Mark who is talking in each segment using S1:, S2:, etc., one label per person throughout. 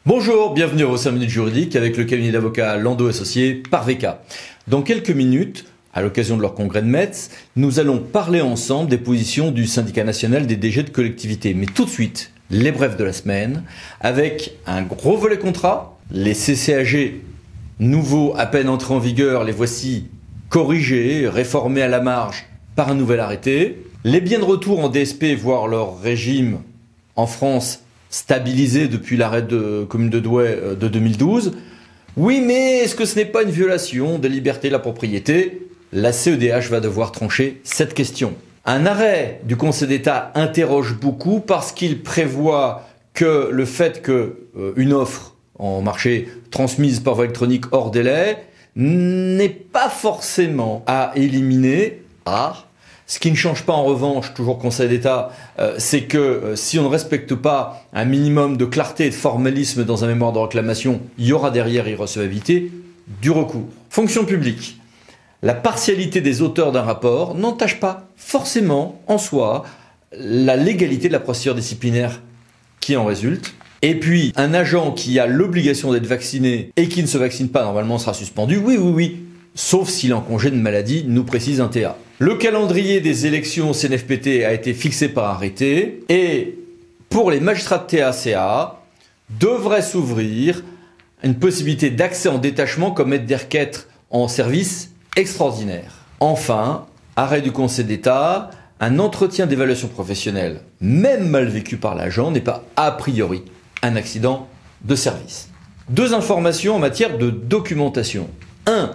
S1: Bonjour, bienvenue aux 5 minutes juridiques avec le cabinet d'avocats Landau Associés par VK. Dans quelques minutes, à l'occasion de leur congrès de Metz, nous allons parler ensemble des positions du syndicat national des DG de collectivités. Mais tout de suite, les brefs de la semaine, avec un gros volet contrat, les CCAG nouveaux à peine entrés en vigueur, les voici corrigés, réformés à la marge par un nouvel arrêté. Les biens de retour en DSP, voire leur régime en France stabilisé depuis l'arrêt de commune de Douai de 2012. Oui, mais est-ce que ce n'est pas une violation des libertés de la propriété? La CEDH va devoir trancher cette question. Un arrêt du Conseil d'État interroge beaucoup parce qu'il prévoit que le fait qu'une offre en marché transmise par voie électronique hors délai n'est pas forcément à éliminer. Ce qui ne change pas en revanche, toujours Conseil d'État, c'est que si on ne respecte pas un minimum de clarté et de formalisme dans un mémoire de réclamation, il y aura derrière irrecevabilité du recours. Fonction publique. La partialité des auteurs d'un rapport n'entache pas forcément en soi la légalité de la procédure disciplinaire qui en résulte. Et puis, un agent qui a l'obligation d'être vacciné et qui ne se vaccine pas, normalement sera suspendu. Oui. Sauf s'il est en congé de maladie, nous précise un TA. Le calendrier des élections au CNFPT a été fixé par arrêté et pour les magistrats de TACA, devrait s'ouvrir une possibilité d'accès en détachement comme aide des requêtes en service extraordinaire. Enfin, arrêt du Conseil d'État, un entretien d'évaluation professionnelle, même mal vécu par l'agent, n'est pas a priori un accident de service. Deux informations en matière de documentation. 1.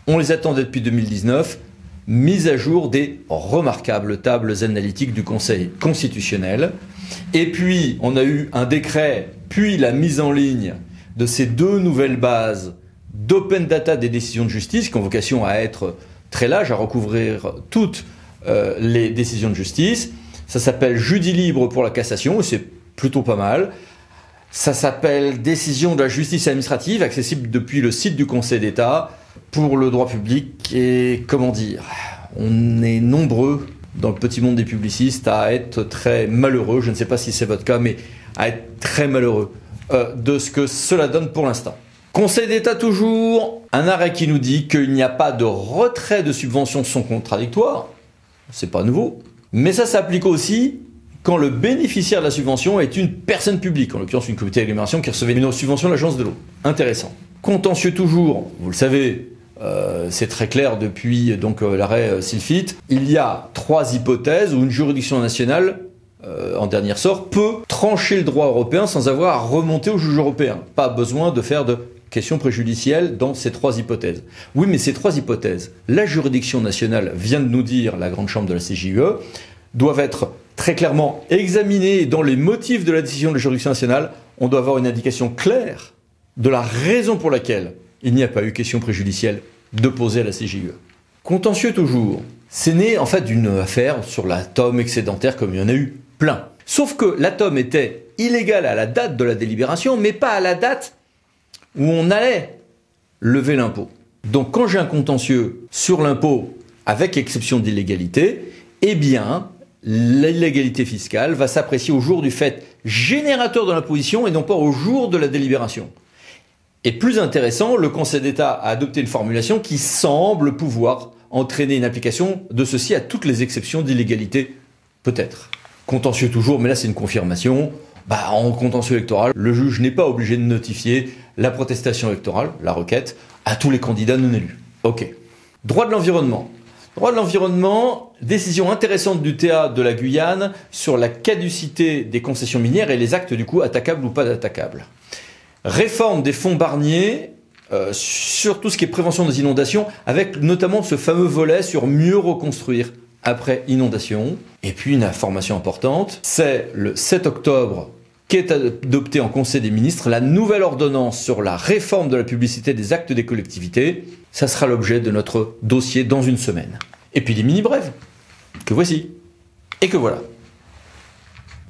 S1: On les attendait depuis 2019, mise à jour des remarquables tables analytiques du Conseil constitutionnel. Et puis, on a eu un décret, puis la mise en ligne de ces deux nouvelles bases d'open data des décisions de justice, qui ont vocation à être très larges, à recouvrir toutes les décisions de justice. Ça s'appelle Judi Libre pour la cassation, et c'est plutôt pas mal. Ça s'appelle Décision de la justice administrative, accessible depuis le site du Conseil d'État pour le droit public. Et comment dire, on est nombreux dans le petit monde des publicistes à être très malheureux, je ne sais pas si c'est votre cas, mais à être très malheureux de ce que cela donne pour l'instant. Conseil d'État toujours, un arrêt qui nous dit qu'il n'y a pas de retrait de subventions sans contradictoire, c'est pas nouveau, mais ça s'applique aussi quand le bénéficiaire de la subvention est une personne publique, en l'occurrence une communauté d'agglomération qui recevait une subvention de l'agence de l'eau. Intéressant. Contentieux toujours, vous le savez, c'est très clair depuis l'arrêt Silfit. Il y a trois hypothèses où une juridiction nationale, en dernier ressort, peut trancher le droit européen sans avoir à remonter au juge européen. Pas besoin de faire de questions préjudicielles dans ces trois hypothèses. Oui, mais ces trois hypothèses, la juridiction nationale vient de nous dire, la grande chambre de la CJUE, doivent être très clairement examinées et dans les motifs de la décision de la juridiction nationale, on doit avoir une indication claire de la raison pour laquelle il n'y a pas eu question préjudicielle de poser à la CJUE. Contentieux toujours. C'est né en fait d'une affaire sur la TOM excédentaire comme il y en a eu plein. Sauf que la TOM était illégale à la date de la délibération, mais pas à la date où on allait lever l'impôt. Donc quand j'ai un contentieux sur l'impôt avec exception d'illégalité, eh bien l'illégalité fiscale va s'apprécier au jour du fait générateur de l'imposition et non pas au jour de la délibération. Et plus intéressant, le Conseil d'État a adopté une formulation qui semble pouvoir entraîner une application de ceci à toutes les exceptions d'illégalité, peut-être. Contentieux toujours, mais là c'est une confirmation. En contentieux électoral, le juge n'est pas obligé de notifier la protestation électorale, la requête, à tous les candidats non élus. Ok. Droit de l'environnement. Droit de l'environnement, décision intéressante du TA de la Guyane sur la caducité des concessions minières et les actes du coup attaquables ou pas attaquables. Réforme des fonds Barnier sur tout ce qui est prévention des inondations, avec notamment ce fameux volet sur mieux reconstruire après inondation. Et puis une information importante, c'est le 7 octobre qu'est adoptée en Conseil des ministres la nouvelle ordonnance sur la réforme de la publicité des actes des collectivités. Ça sera l'objet de notre dossier dans une semaine. Et puis les mini-brèves, que voici. Et que voilà.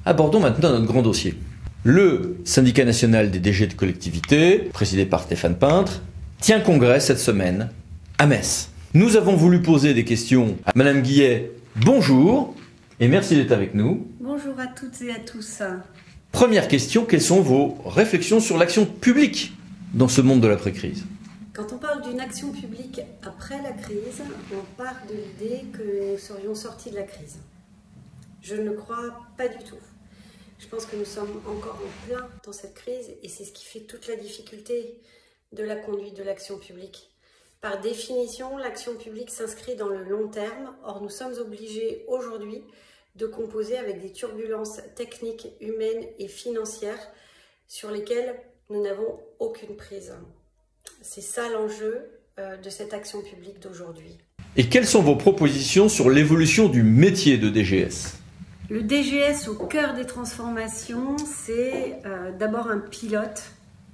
S1: Abordons maintenant notre grand dossier. Le syndicat national des DG de collectivités, présidé par Stéphane Peintre, tient congrès cette semaine à Metz. Nous avons voulu poser des questions à Madame Guillet. Bonjour et merci d'être avec nous.
S2: Bonjour à toutes et à tous.
S1: Première question, quelles sont vos réflexions sur l'action publique dans ce monde de l'après-crise?
S2: Quand on parle d'une action publique après la crise, on part de l'idée que nous serions sortis de la crise. Je ne crois pas du tout. Je pense que nous sommes encore en plein dans cette crise et c'est ce qui fait toute la difficulté de la conduite de l'action publique. Par définition, l'action publique s'inscrit dans le long terme. Or, nous sommes obligés aujourd'hui de composer avec des turbulences techniques, humaines et financières sur lesquelles nous n'avons aucune prise. C'est ça l'enjeu de cette action publique d'aujourd'hui.
S1: Et quelles sont vos propositions sur l'évolution du métier de DGS?
S2: Le DGS au cœur des transformations, c'est d'abord un pilote,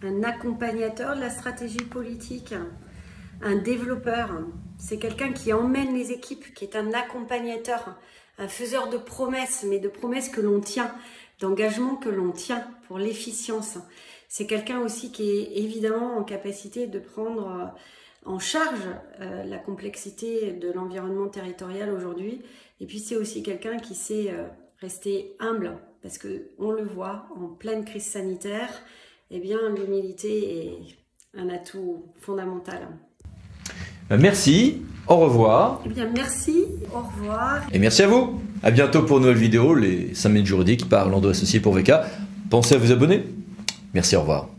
S2: un accompagnateur de la stratégie politique, un développeur. C'est quelqu'un qui emmène les équipes, qui est un accompagnateur, un faiseur de promesses, mais de promesses que l'on tient, d'engagements que l'on tient pour l'efficience. C'est quelqu'un aussi qui est évidemment en capacité de prendre en charge la complexité de l'environnement territorial aujourd'hui. Et puis c'est aussi quelqu'un qui sait rester humble, parce qu'on le voit, en pleine crise sanitaire, eh bien l'humilité est un atout fondamental.
S1: Merci, au revoir.
S2: Eh bien merci, au revoir.
S1: Et merci à vous. À bientôt pour une nouvelle vidéo, les 5 minutes juridiques par Lando Associés pour VK. Pensez à vous abonner. Merci, au revoir.